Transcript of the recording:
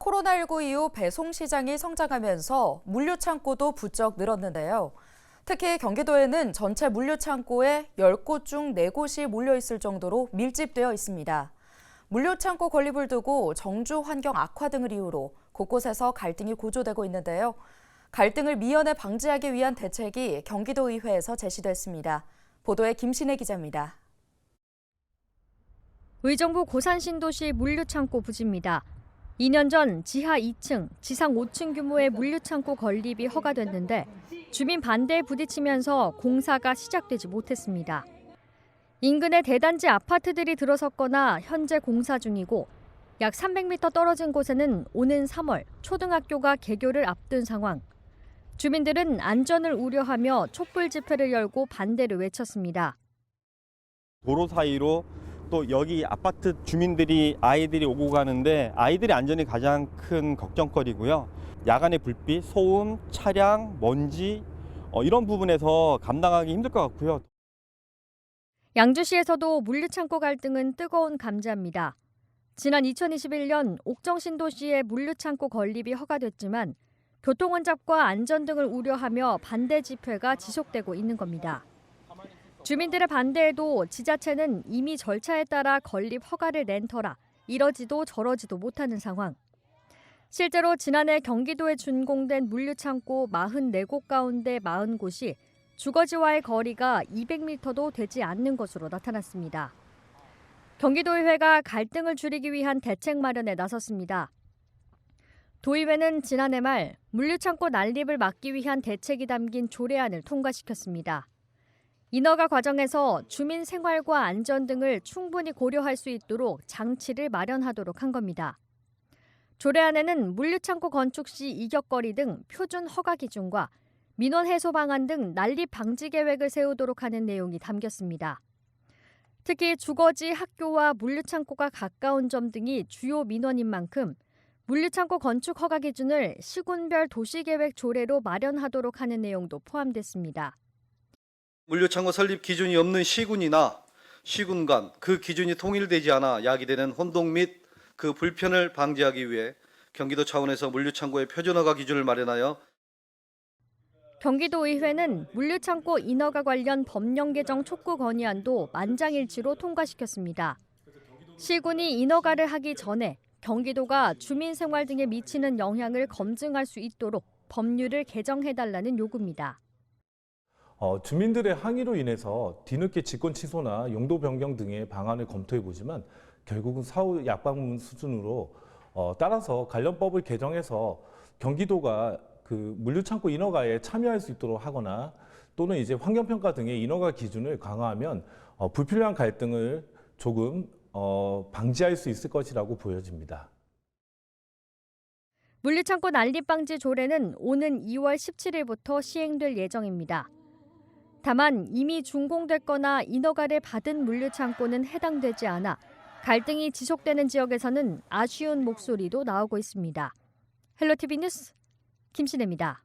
코로나19 이후 배송 시장이 성장하면서 물류 창고도 부쩍 늘었는데요. 특히 경기도에는 전체 물류 창고에 10곳 중 4곳이 몰려 있을 정도로 밀집되어 있습니다. 물류 창고 건립을 두고 정주 환경 악화 등을 이유로 곳곳에서 갈등이 고조되고 있는데요. 갈등을 미연에 방지하기 위한 대책이 경기도의회에서 제시됐습니다. 보도에 김신혜 기자입니다. 의정부 고산신도시 물류창고 부지입니다. 2년 전 지하 2층, 지상 5층 규모의 물류창고 건립이 허가됐는데 주민 반대에 부딪히면서 공사가 시작되지 못했습니다. 인근에 대단지 아파트들이 들어섰거나 현재 공사 중이고 약 300m 떨어진 곳에는 오는 3월 초등학교가 개교를 앞둔 상황. 주민들은 안전을 우려하며 촛불 집회를 열고 반대를 외쳤습니다. 도로 사이로 또 여기 아파트 주민들이 아이들이 오고 가는데 아이들의 안전이 가장 큰 걱정거리고요. 야간의 불빛, 소음, 차량, 먼지 이런 부분에서 감당하기 힘들 것 같고요. 양주시에서도 물류창고 갈등은 뜨거운 감자입니다. 지난 2021년 옥정신도시의 물류창고 건립이 허가됐지만 교통혼잡과 안전 등을 우려하며 반대 집회가 지속되고 있는 겁니다. 주민들의 반대에도 지자체는 이미 절차에 따라 건립 허가를 낸 터라 이러지도 저러지도 못하는 상황. 실제로 지난해 경기도에 준공된 물류창고 44곳 가운데 40곳이 주거지와의 거리가 200m도 되지 않는 것으로 나타났습니다. 경기도의회가 갈등을 줄이기 위한 대책 마련에 나섰습니다. 도의회는 지난해 말 물류창고 난립을 막기 위한 대책이 담긴 조례안을 통과시켰습니다. 인허가 과정에서 주민 생활과 안전 등을 충분히 고려할 수 있도록 장치를 마련하도록 한 겁니다. 조례안에는 물류창고 건축 시 이격거리 등 표준 허가 기준과 민원 해소 방안 등 난립 방지 계획을 세우도록 하는 내용이 담겼습니다. 특히 주거지, 학교와 물류창고가 가까운 점 등이 주요 민원인 만큼 물류창고 건축 허가 기준을 시군별 도시계획 조례로 마련하도록 하는 내용도 포함됐습니다. 물류창고 설립 기준이 없는 시군이나 시군 간 그 기준이 통일되지 않아 야기되는 혼동 및 그 불편을 방지하기 위해 경기도 차원에서 물류창고의 표준허가 기준을 마련하여 경기도의회는 물류창고 인허가 관련 법령 개정 촉구 건의안도 만장일치로 통과시켰습니다. 시군이 인허가를 하기 전에 경기도가 주민 생활 등에 미치는 영향을 검증할 수 있도록 법률을 개정해달라는 요구입니다. 주민들의 항의로 인해서 뒤늦게 직권 취소나 용도 변경 등의 방안을 검토해보지만 결국은 사후 약방문 수준으로 따라서 관련법을 개정해서 경기도가 그 물류창고 인허가에 참여할 수 있도록 하거나 또는 이제 환경평가 등의 인허가 기준을 강화하면 불필요한 갈등을 조금 방지할 수 있을 것이라고 보여집니다. 물류창고 난립 방지 조례는 오는 2월 17일부터 시행될 예정입니다. 다만 이미 준공됐거나 인허가를 받은 물류창고는 해당되지 않아 갈등이 지속되는 지역에서는 아쉬운 목소리도 나오고 있습니다. 헬로티비 뉴스 김신혜입니다.